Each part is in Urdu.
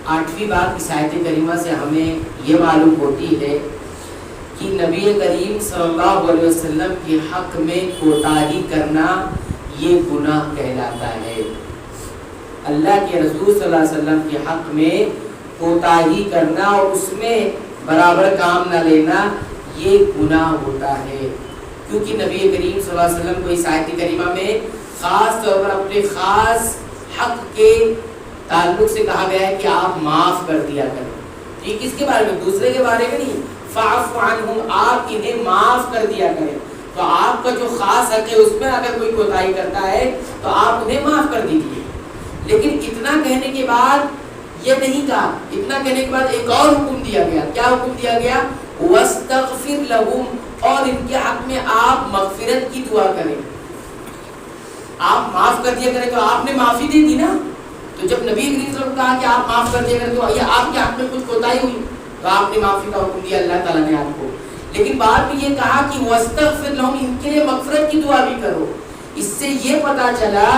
8ویں بات اس آیت کریمہ سے ہمیں یہ معلوم ہوتی ہے کہ نبی کریم صلی اللہ علیہ وسلم کے حق میں کوتاہی کرنا یہ گناہ کہلاتا ہے. اللہ کے رسول صلی اللہ علیہ وسلم کے حق میں کوتاہی کرنا اور اس میں برابر کام نہ لینا یہ گناہ ہوتا ہے. کیونکہ نبی کریم صلی اللہ علیہ وسلم کو اس آیت کریمہ میں خاص طور پر اپنے خاص حق کے تعلق سے کہا گیا ہے کہ آپ معاف کر دیا کریں. یہ کس کے بارے میں؟ دوسرے کے بارے میں نہیں. فاعف عنہم، آپ انہیں معاف کر دیا کریں. تو آپ کا جو خاص حق ہے اس میں اگر کوئی کوتاہی کرتا ہے تو آپ انہیں معاف کر دیجیے. لیکن اتنا کہنے کے بعد یہ نہیں کہا. اتنا کہنے کے بعد ایک اور حکم دیا گیا. کیا حکم دیا گیا؟ واستغفر لہم، اور ان کے حق میں آپ مغفرت کی دعا کریں. آپ معاف کر دیا کریں تو آپ نے معافی دے دی نا. تو جب نبی کریم صلی اللہ علیہ وسلم کہا کہ آپ معاف کر دیا کریں تو یہ آپ کے حق میں کچھ کوتاہی ہوئی تو آپ نے معافی کا حکم دیا اللہ تعالیٰ نے آپ کو. لیکن بعد میں یہ کہا کہ واستغفر لہم، ان کے لیے مغفرت کی دعا بھی کرو. اس سے یہ پتا چلا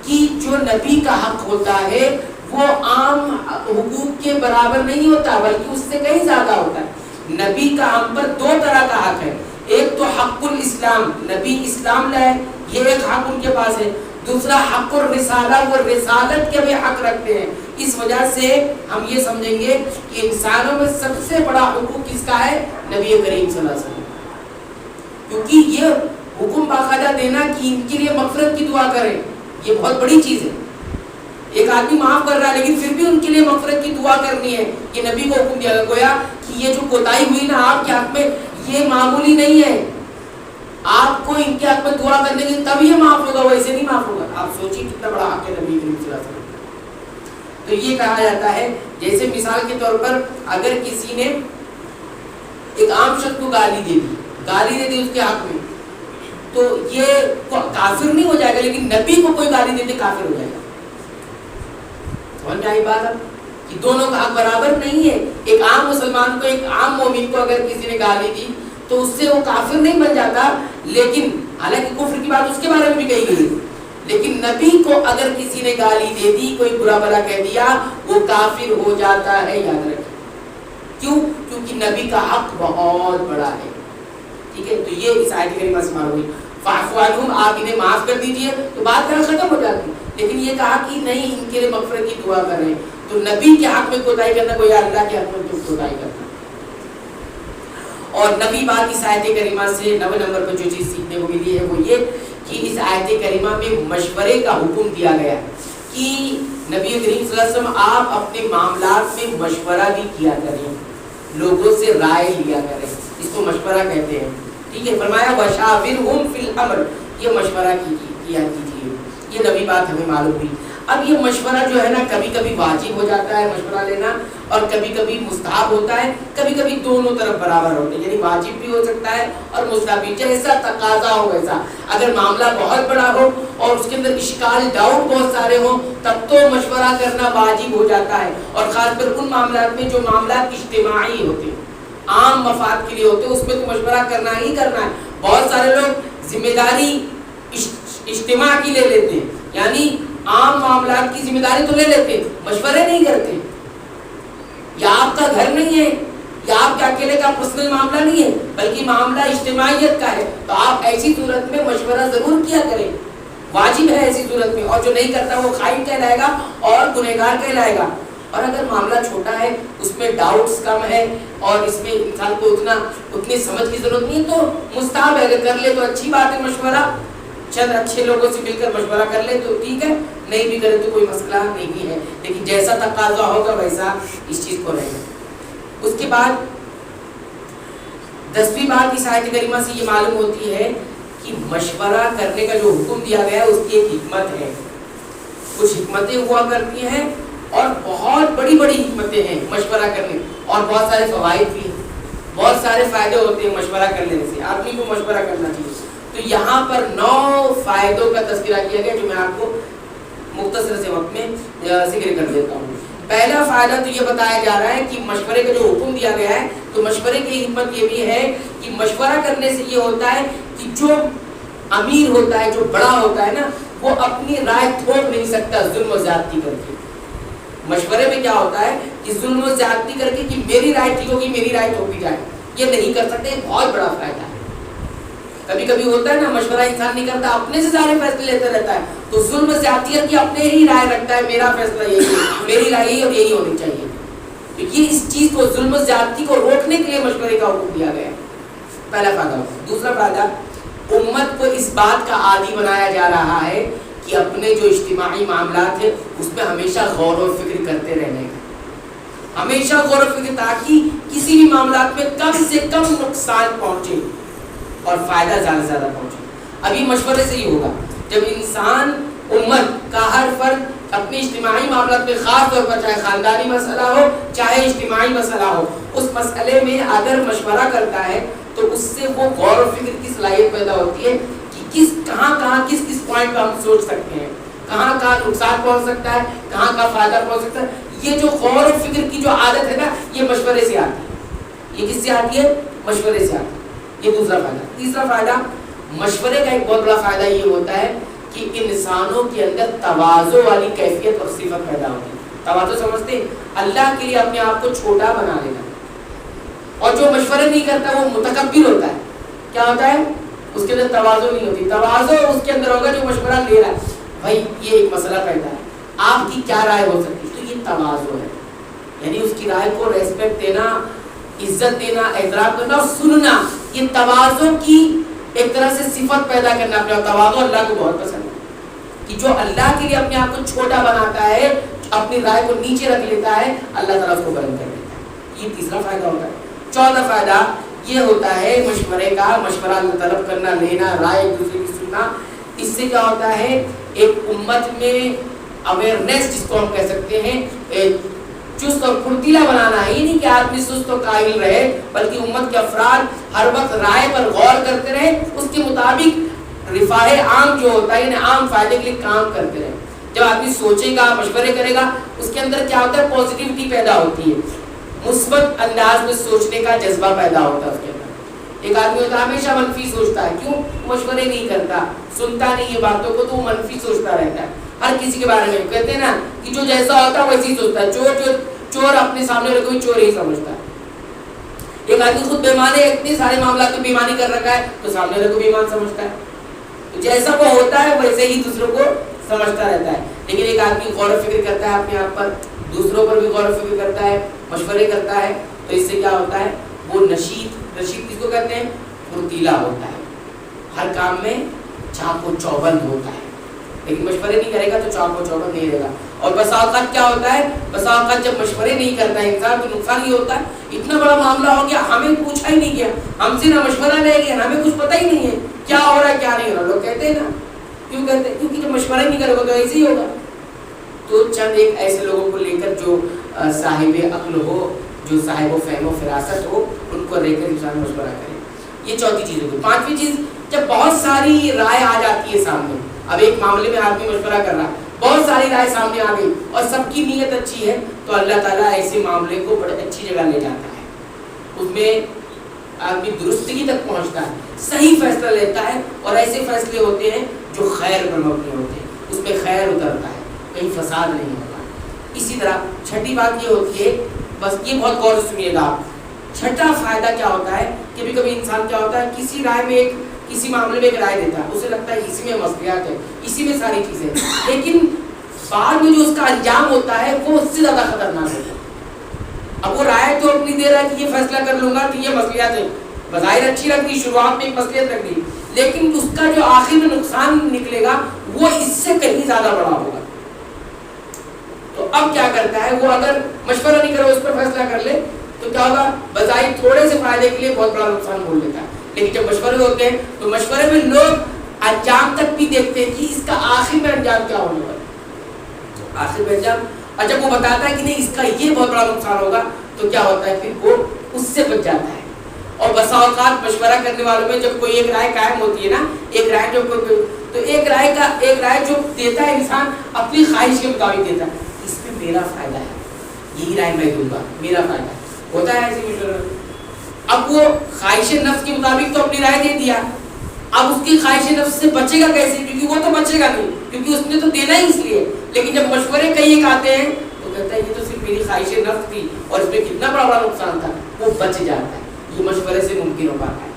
کہ جو نبی کا حق ہوتا ہے وہ عام حقوق کے برابر نہیں ہوتا بلکہ اس سے کہیں زیادہ ہوتا ہے. نبی کا ہم پر دو طرح کا حق ہے. ایک تو حق الاسلام، نبی اسلام لائے، یہ ایک حق ان کے پاس ہے. دوسرا حق الرسالہ، وہ رسالت کے بھی حق رکھتے ہیں. اس وجہ سے ہم یہ سمجھیں گے کہ انسانوں میں سب سے بڑا حقوق کس کا ہے؟ نبی کریم صلی اللہ علیہ وسلم. کیونکہ یہ حکم باقاعدہ دینا کہ ان کے لیے مغفرت کی دعا کریں یہ بہت بڑی چیز ہے. ایک آدمی معاف کر رہا ہے لیکن پھر بھی ان کے لیے مغفرت کی دعا کرنی ہے. یہ نبی کو حکم دیا گیا کہ یہ جو کوتاہی ہوئی نا آپ کے حق میں یہ معمولی نہیں ہے. آپ کو ان کے حق میں دعا کرنے کی تب یہ معاف ہوگا، ویسے نہیں معاف ہوگا. آپ سوچیے کتنا بڑا حق ہے نبی کریم صلی اللہ علیہ وسلم. تو یہ کہا جاتا ہے جیسے مثال کے طور پر اگر کسی نے ایک عام شخص کو گالی دے دی اس کے حق میں تو یہ کافر نہیں ہو جائے گا، لیکن نبی کو کوئی گالی دے کافر ہو جائے گا. سمجھ میں آئی بات اب کہ دونوں کا حق برابر نہیں ہے. ایک عام مسلمان کو، ایک عام مومن کو اگر کسی نے گالی دی تو اس سے وہ کافر نہیں بن جاتا. لیکن حالانکہ کفر کی بات اس کے بارے میں بھی کہی گئی، لیکن نبی کو اگر کسی نے گالی دے دی، کوئی برا بھلا کہہ دیا، وہ کافر ہو جاتا ہے. یاد رکھیں. کیوں؟ کیونکہ نبی کا حق بہت بڑا ہے. ٹھیک ہے، تو یہ اس آیت کریمہ سے معلوم ہوئی. فاعف عنہم، آپ انہیں معاف کر دیجئے تو بات کرنا ختم ہو جاتی. لیکن یہ کہا کہ نہیں ان کے لیے مغفرت کی دعا کریں. تو نبی کے حق میں کوتاہی کرنا کوئی اللہ کے حق میں کوتاہی کرنا. اور نبی بات اس آیت کریمہ سے 9 نمبر پر جو چیز سیکھنے کو ملی ہے وہ یہ کہ اس آیت کریمہ میں مشورے کا حکم دیا گیا کہ نبی کریم صلی اللہ علیہ وسلم آپ اپنے معاملات میں مشورہ بھی کیا کریں، لوگوں سے رائے لیا کریں. اس کو مشورہ کہتے ہیں. ٹھیک ہے، فرمایا وَشَاوِرْهُمْ فِي الْأَمْرِ، یہ مشورہ کیا کیجیے. یہ نبی بات ہمیں معلوم ہوئی. اب یہ مشورہ جو ہے نا کبھی کبھی واجب ہو جاتا ہے مشورہ لینا، اور کبھی کبھی مستحب ہوتا ہے. کبھی کبھی دونوں طرف برابر ہوتے ہیں، یعنی واجب بھی ہو سکتا ہے اور مستحب بھی، جیسا تقاضا ہو ویسا. اگر معاملہ بہت بڑا ہو اور اس کے اندر اشکال ڈاؤٹ بہت سارے ہوں تب تو مشورہ کرنا واجب ہو جاتا ہے. اور خاص کر ان معاملات میں جو معاملات اجتماعی ہوتے ہیں، عام مفاد کے لیے ہوتے ہیں، اس میں تو مشورہ کرنا ہی کرنا ہے. بہت سارے لوگ ذمہ داری اجتماع کی لے لیتے ہیں، یعنی عام معاملات کی ذمہ داری تو لے لیتے ہیں، مشورے نہیں کرتے. یا آپ کا گھر نہیں ہے یا آپ کے اکیلے کا پرسنل معاملہ نہیں ہے بلکہ معاملہ اجتماعیت کا ہے، تو آپ ایسی صورت میں مشورہ ضرور کیا کریں. واجب ہے ایسی صورت میں. اور جو نہیں کرتا وہ خائن کہلائے گا اور گنہگار کہلائے گا. اور اگر معاملہ چھوٹا ہے، اس میں ڈاؤٹس کم ہے اور اس میں انسان کو اتنی سمجھ کی ضرورت نہیں ہے تو مستحب ہے. اگر کر لے تو اچھی بات ہے مشورہ، چند اچھے لوگوں سے مل کر مشورہ کر لے تو ٹھیک ہے، نہیں بھی کرے تو کوئی مسئلہ نہیں ہے. لیکن جیسا تقاضا ہوگا ویسا اس چیز کو رہے گا. اس کے بعد 10ویں بات اس آیت کریمہ سے یہ معلوم ہوتی ہے کہ مشورہ کرنے کا جو حکم دیا گیا ہے اس کی ایک حکمت ہے. کچھ حکمتیں ہوا کرتی ہیں اور بہت بڑی بڑی حکمتیں ہیں مشورہ کرنے، اور بہت سارے فوائد بھی ہیں، بہت سارے فائدے ہوتے ہیں مشورہ کرنے سے. آدمی کو مشورہ کرنا چاہیے. تو یہاں پر 9 فائدوں کا تذکرہ کیا گیا جو میں آپ کو مختصر سے وقت میں ذکر کر دیتا ہوں. پہلا فائدہ تو یہ بتایا جا رہا ہے کہ مشورے کا جو حکم دیا گیا ہے تو مشورے کی حکمت یہ بھی ہے کہ مشورہ کرنے سے یہ ہوتا ہے کہ جو امیر ہوتا ہے، جو بڑا ہوتا ہے نا، وہ اپنی رائے تھوپ نہیں سکتا ظلم و زیادتی کر کے. مشورے میں کیا ہوتا ہے کہ ظلم و زیادتی کر کے کہ میری رائے ٹھیک ہوگی، میری رائے تھوپی جائے، یہ نہیں کر سکتے، بہت بڑا فائدہ ہے۔ کبھی کبھی ہوتا ہے نا مشورہ انسان نہیں کرتا، اپنے سے سارے فیصلے لیتا رہتا ہے، تو ظلم و زیادتی کر کے اپنے ہی رائے رکھتا ہے، میرا فیصلہ یہی ہے، میری رائے یہی اور یہی ہونی چاہیے۔ تو یہ اس چیز کو ظلم و زیادتی کو روکنے کے لیے مشورے کا حکم دیا گیا ہے، پہلا فائدہ۔ دوسرا فائدہ، امت کو اس بات کا عادی بنایا جا رہا ہے کہ اپنے جو اجتماعی معاملات ہیں اس میں ہمیشہ غور و فکر کرتے رہنے کا، ہمیشہ غور و فکر، تاکہ کسی بھی معاملات میں کم سے کم نقصان پہنچے اور فائدہ زیادہ سے زیادہ پہنچے۔ ابھی مشورے سے ہی ہوگا، جب انسان امت کا ہر فرد اپنے اجتماعی معاملات میں، خاص طور پر چاہے خاندانی مسئلہ ہو چاہے اجتماعی مسئلہ ہو، اس مسئلے میں اگر مشورہ کرتا ہے تو اس سے وہ غور و فکر کی صلاحیت پیدا ہوتی ہے کہ کہاں کس پوائنٹ پہ ہم سوچ سکتے ہیں، کہاں نقصان پہنچ سکتا ہے، کہاں فائدہ پہنچ سکتا ہے۔ یہ جو غور و فکر کی جو عادت ہے نا، یہ مشورے سے آتی ہے۔ یہ کس سے آتی ہے؟ مشورے سے آتی ہے۔ یہ دوسرا فائدہ۔ تیسرا فائدہ، مشورے کا ایک بہت بڑا فائدہ یہ ہوتا ہے کہ انسانوں کے اندر تواضع والی کیفیت اور صفت پیدا ہوتی ہے۔ تواضع سمجھتے ہیں؟ اللہ کے لیے اپنے آپ کو چھوٹا بنا لینا۔ اور جو مشورے نہیں کرتا وہ متکبر ہوتا ہے۔ کیا ہوتا ہے؟ اس کے اندر تواضع نہیں ہوتی۔ تواضع اس کے اندر ہوگا جو مشورہ لے رہا ہے، بھائی یہ ایک مسئلہ پیدا ہے، آپ کی کیا رائے ہو سکتی ہے، تو یہ تواضع ہے، یعنی اس کی رائے کو ریسپیکٹ دینا، عزت دینا، احترام کرنا اور سننا۔ یہ تواضع کی ایک طرح سے صفت پیدا کرنا اپنے۔ تواضع اللہ کو بہت پسند ہے کہ جو اللہ کے لیے اپنے آپ کو چھوٹا بناتا ہے، اپنی رائے کو نیچے رکھ لیتا ہے، اللہ تعالیٰ اس کو بلند کر دیتا ہے۔ یہ تیسرا فائدہ ہوتا ہے۔ چوتھا فائدہ یہ ہوتا ہے مشورے کا، مشورہ طلب کرنا، لینا، رائے ایک دوسرے کی سننا۔ اس سے کیا ہوتا ہے، ایک امت میں اویئرنیس، جس کو ہم کہہ سکتے ہیں چست اور پھرتیلا بنانا ہے۔ یہ نہیں کہ آدمی سست اور کاہل رہے، بلکہ امت کے افراد ہر وقت رائے پر غور کرتے رہے، اس کے مطابق رفاہ عام جو ہوتا ہے، یعنی عام فائدے کے لیے کام کرتے رہے۔ جب آدمی سوچے گا، مشورے کرے گا، اس کے اندر کیا ہوتا ہے، پازیٹیوٹی پیدا ہوتی ہے، مثبت انداز میں سوچنے کا جذبہ پیدا ہوتا ہے اس کے اندر۔ ایک آدمی ہوتا ہے ہمیشہ منفی سوچتا ہے، کیوں؟ مشورے نہیں کرتا، سنتا نہیں یہ باتوں کو، تو وہ منفی سوچتا رہتا ہے ہر کسی کے بارے میں۔ کہتے ہیں نا کہ جو جیسا ہوتا ہے ویسے ہی سوچتا ہے۔ چور اپنے سامنے رکھے ہوئے چور ہی سمجھتا ہے۔ ایک آدمی خود بیمان ہے، اتنے سارے معاملات میں بیمانی کر رکھا ہے، تو سامنے رکھے بیمان سمجھتا ہے۔ تو جیسا وہ ہوتا ہے ویسے ہی دوسروں کو سمجھتا رہتا ہے۔ لیکن ایک آدمی غور و فکر کرتا ہے اپنے آپ پر، دوسروں پر بھی غور و فکر کرتا ہے، مشورے کرتا ہے، تو اس سے کیا ہوتا ہے، وہ نشید کس کو کہتے ہیں، پھرتیلا ہوتا ہے، ہر کام میں چاق و چوبند ہوتا ہے۔ لیکن مشورے نہیں کرے گا تو چاق و چوبند نہیں رہے گا۔ اور بسا اوقات کیا ہوتا ہے، بسا اوقات جب مشورے نہیں کرتا ہے انسان تو نقصان یہ ہوتا ہے، اتنا بڑا معاملہ ہو گیا، ہمیں پوچھا ہی نہیں گیا، ہم سے نہ مشورہ لے گیا، ہمیں کچھ پتہ ہی نہیں ہے کیا ہو رہا ہے کیا نہیں ہو رہا۔ لوگ کہتے ہیں نا، کیوں کہتے ہیں؟ کیونکہ جب مشورہ نہیں کرے گا تو ایسے ہی ہوگا۔ تو چند ایک ایسے لوگوں کو لے کر جو صاحب عقل ہو، جو صاحب و فہم و فراست ہو، ان کو لے کر انسان مشورہ کرے۔ یہ چوتھی چیز ہوگی۔ پانچویں چیز، جب بہت ساری رائے آ جاتی ہے سامنے، اب ایک معاملے میں آدمی مشورہ کر رہا ہے، بہت ساری رائے سامنے آ گئی اور سب کی نیت اچھی ہے، تو اللہ تعالیٰ ایسے معاملے کو بڑے اچھی جگہ لے جاتا ہے، اس میں آدمی درستگی تک پہنچتا ہے، صحیح فیصلہ لیتا ہے، اور ایسے فیصلے ہوتے ہیں جو خیر پر مبنی ہوتے ہیں، اس میں خیر اترتا ہے، کہیں فساد نہیں ہوتا۔ اسی طرح چھٹی بات یہ ہوتی ہے، بس یہ بہت غور سے سنیے گا آپ۔ چھٹا فائدہ کیا ہوتا ہے، کبھی کبھی انسان کیا ہوتا ہے، کسی رائے میں کسی معاملے میں ایک رائے دیتا ہے، اسے لگتا ہے اسی میں مصلحت ہے، اسی میں ساری چیزیں، لیکن بعد میں جو اس کا انجام ہوتا ہے وہ اس سے زیادہ خطرناک ہوتا ہے۔ اب وہ رائے تو اپنی دے رہا ہے کہ یہ فیصلہ کر لوں گا کہ یہ مصلحت ہے، بظاہر اچھی لگ رہی، شروعات میں ایک مصلحت لگ رہی، لیکن اس کا جو آخر میں نقصان نکلے گا وہ اس سے کہیں زیادہ بڑا ہوگا۔ تو اب کیا کرتا ہے وہ، اگر مشورہ نہیں کرے، اس پر فیصلہ کر لے، تو کیا ہوگا، بظاہر تھوڑے سے فائدے کے لیے بہت بڑا نقصان بول لیتا ہے۔ لیکن جب مشورے ہوتے ہیں تو مشورے میں لوگ انجام تک بھی دیکھتے ہیں کہ اس کا آخر میں انجام کیا ہونے والا ہے، آخر میں انجام، اور جب وہ بتاتا ہے کہ نہیں اس کا یہ بہت بڑا نقصان ہوگا، تو کیا ہوتا ہے پھر وہ اس سے بچ جاتا ہے۔ اور بسا اوقات مشورہ کرنے والوں میں جب کوئی ایک رائے قائم ہوتی ہے نا، ایک رائے جو تو ایک رائے جو دیتا ہے انسان اپنی خواہش کے مطابق دیتا ہے، اس میں میرا فائدہ ہے، یہی رائے میں دوں گا، میرا فائدہ ہوتا ہے ایسے مشورہ۔ اب وہ خواہش نفس کے مطابق تو اپنی رائے دے دیا، اب اس کی خواہش نفس سے بچے گا کیسے، کیونکہ وہ تو بچے گا نہیں، کیونکہ اس نے تو دینا ہی اس لیے۔ لیکن جب مشورے کئی ایک آتے ہیں تو کہتے کہتا ہے یہ تو صرف میری خواہش نفس تھی اور اس میں کتنا بڑا بڑا نقصان تھا، وہ بچ جاتا ہے. یہ مشورے سے ممکن ہو پاتا ہے،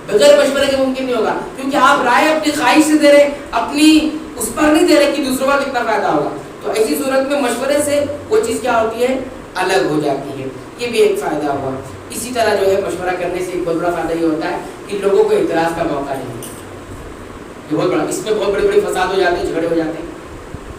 بغیر مشورے کے ممکن نہیں ہوگا، کیونکہ آپ رائے اپنی خواہش سے دے رہے، اپنی اس پر نہیں دے رہے کہ دوسروں کا کتنا فائدہ ہوگا. تو ایسی صورت میں مشورے سے وہ چیز کیا ہوتی ہے، الگ ہو جاتی ہے. یہ بھی ایک فائدہ ہوا. اسی طرح جو ہے مشورہ کرنے سے ایک بہت بڑا فائدہ یہ ہوتا ہے کہ لوگوں کو اعتراض کا موقع نہیں ملتا. یہ بہت بڑا، اس میں بہت بڑے بڑے فساد ہو جاتے ہیں، جھگڑے ہو جاتے ہیں.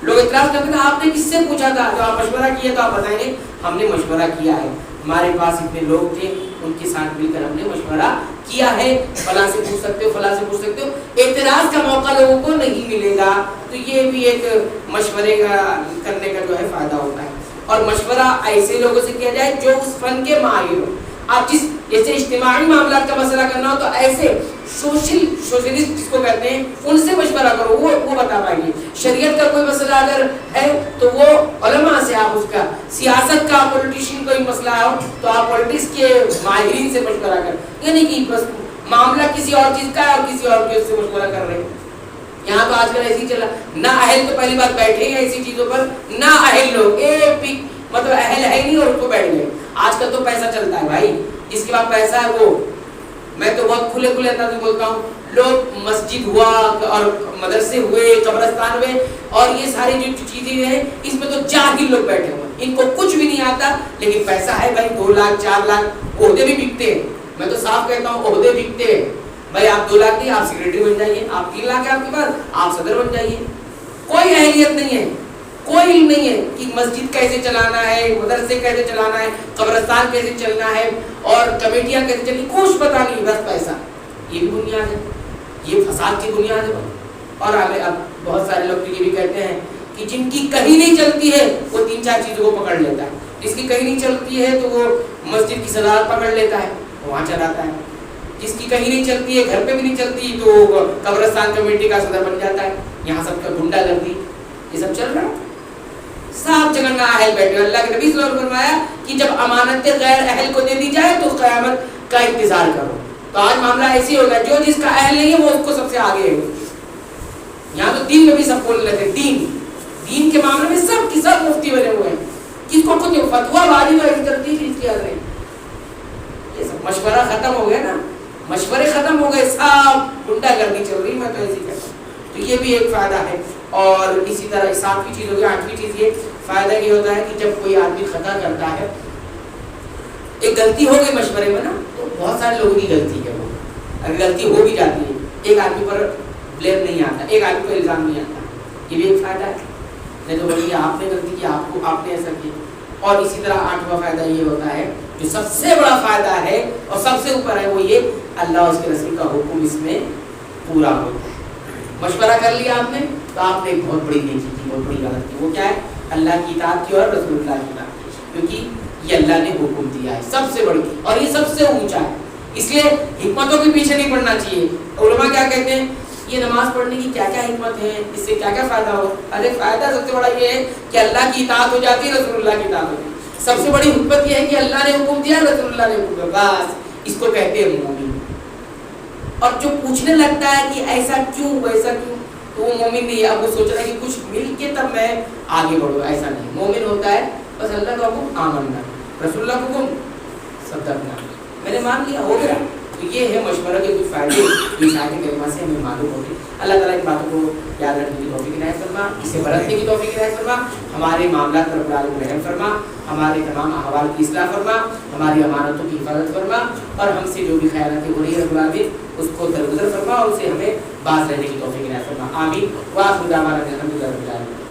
لوگ اعتراض کرتے ہیں آپ نے کس سے پوچھا تھا، جو آپ مشورہ کیا تو آپ بتائیں گے ہم نے مشورہ کیا ہے، ہمارے پاس اتنے لوگ تھے ان کے ساتھ مل کر ہم نے مشورہ کیا ہے، فلاں سے پوچھ سکتے ہو، فلاں سے پوچھ سکتے ہو. اعتراض کا موقع لوگوں کو نہیں ملے گا. تو یہ بھی ایک مشورے کا کرنے کا جو ہے فائدہ ہوتا ہے. اور مشورہ ایسے لوگوں سے کیا جائے جو اس فن کے ماہر ہو. آپ جیسے اجتماعی معاملات کا مسئلہ کرنا ہو تو ایسے سوشلسٹ جس کو کہتے ہیں ان سے مشورہ کرو، وہ بتا پائیں گے. شریعت کا کوئی مسئلہ اگر ہے تو وہ علماء سے آپ اس کا، سیاست کا پولیٹیشین کوئی مسئلہ ہو تو آپ پولیٹکس کے ماہرین سے مشورہ کریں. یعنی کہ بس معاملہ کسی اور چیز کا ہے اور کسی اور کے اس سے مشورہ کر رہے ہیں. یہاں تو آج کل ایسی چلا، نہ اہل تو پہلی بات بیٹھے ہیں ایسی چیزوں پر، نہ اہل لوگ ایک بھی مطلب اہل ہے نہیں اور اس کو بیٹھ گئے. آج کل تو پیسہ چلتا ہے بھائی، جس کے پاس پیسہ ہے وہ، میں تو بہت کھلے کھلے انداز میں بولتا ہوں، لوگ مسجد ہوا اور مدرسے ہوئے، قبرستان ہوئے اور یہ ساری جو چیزیں ہیں اس میں تو جاہل لوگ بیٹھے ہوئے، ان کو کچھ بھی نہیں آتا لیکن پیسہ ہے بھائی. 2 لاکھ 4 لاکھ عہدے بھی بکتے ہیں. میں تو صاف کہتا ہوں عہدے بکتے ہیں بھائی. آپ 2 لاکھ نہیں، آپ سیکریٹری بن جائیے. آپ 3 لاکھ ہے آپ کے پاس، آپ صدر بن جائیے. کوئی اہلیت نہیں ہے، کوئی علم نہیں ہے کہ مسجد کیسے چلانا ہے، مدرسے کیسے چلانا ہے، قبرستان کیسے چلنا ہے اور کمیٹیاں کیسے چلنی، کچھ پتہ نہیں، بس پیسہ. یہ بھی بنیاد ہے، یہ فساد کی بنیاد ہے. اور اب بہت سارے لوگ تو یہ بھی کہتے ہیں کہ جن کی کہیں نہیں چلتی ہے وہ 3-4 چیزوں کو پکڑ لیتا ہے. جس کی کہیں نہیں چلتی ہے تو وہ مسجد کی صدارت پکڑ لیتا ہے، وہاں چلاتا ہے. جس کی کہیں نہیں چلتی ہے، گھر پہ بھی نہیں چلتی، تو قبرستان کمیٹی کا صدر بن جاتا ہے. یہاں سب کا گنڈا گردی یہ سب چل رہا ہے. صاحب جگہ نہ اہل بیٹھے. اللہ کے نبی صلی اللہ علیہ وسلم نے فرمایا کہ جب امانت غیر اہل کو دے دی جائے تو قیامت کا انتظار کرو. تو آج معاملہ ایسے ہوگا، جو جس کا اہل نہیں ہے وہ اس کو سب سے آگے ہے. یہاں تو دین میں بھی سب بول رہے تھے، دین کے معاملے میں سب کی سب مفتی بنے ہوئے ہیں. کس کو کچھ فتوا بازی میں ایسی کرتی ہے اس کی حد نہیں. یہ سب مشورہ ختم ہو گیا نا، مشورے ختم ہو گئے، سب گنڈا گردی چل رہی. میں تو ایسی کہتا ہوں. تو یہ بھی ایک فائدہ ہے. اور اسی طرح 7ویں چیز ہو گئی. 8ویں چیز یہ فائدہ یہ ہوتا ہے کہ جب کوئی آدمی خطا کرتا ہے، ایک غلطی ہو گئی مشورے میں نا، تو بہت سارے لوگوں کی غلطی ہے. وہ اگر غلطی ہو بھی جاتی ہے، ایک آدمی پر بلیم نہیں آتا، ایک آدمی پر الزام نہیں آتا. یہ بھی ایک فائدہ ہے. نہیں تو بولیے آپ نے غلطی کی، آپ نے ایسا کیا. اور اسی طرح 8واں فائدہ یہ ہوتا ہے جو سب سے بڑا فائدہ ہے اور سب سے اوپر ہے، وہ یہ اللہ اور اس کے رسول کا حکم اس میں پورا ہوتا ہے. مشورہ کر لیا آپ نے تو آپ نے ایک بہت بڑی نیکی کی، بہت بڑی غلط کی. وہ کیا ہے؟ اللہ کی اطاعت کی اور رسول اللہ کی اطاعت کی. کیونکہ یہ اللہ نے حکم دیا ہے سب سے بڑی اور یہ سب سے اونچا ہے. اس لیے حکمتوں کے پیچھے نہیں پڑنا چاہیے. علماء کیا کہتے ہیں، یہ نماز پڑھنے کی کیا کیا حکمت ہے، اس سے کیا کیا فائدہ ہو. ارے فائدہ سب سے بڑا یہ ہے کہ اللہ کی اطاعت ہو جاتی ہے، رسول اللہ کی اطاعت ہوتی ہے. سب سے بڑی حکمت یہ ہے کہ اللہ نے حکم دیا، رسول اللہ نے حکم دیا، بس اس کو کہتے ہیں مومن. اور جو پوچھنے لگتا ہے کہ ایسا کیوں ویسا کیوں، تو وہ مومن نہیں ہے. اب وہ سوچ رہا ہے کہ کچھ مل کے تب میں آگے بڑھوں، ایسا نہیں. مومن ہوتا ہے بس اللہ کا حکم آمنا، رسول اللہ کا حکم صدقنا، میں نے مان لیا، ہو گیا. تو یہ ہے مشورہ کے کچھ فائدے اس آیت کریمہ سے ہمیں معلوم ہوتے. اللہ تعالیٰ ان باتوں کو یاد رکھنے کی توفیق عنایت فرما، اسے برتنے کی توفیق عنایت فرما. ہمارے معاملات پر رب العالمین رحم فرما، ہمارے تمام احوال کی اصلاح فرما، ہماری امانتوں کی حفاظت فرما، اور ہم سے جو بھی خیانتیں ہو رہی ہے رب العالمین اس کو درگزر فرما اور اسے ہمیں باز رہنے کی توفیق عنایت فرما. آمین. وآخر دعوانا الحمدللہ رب العالمین.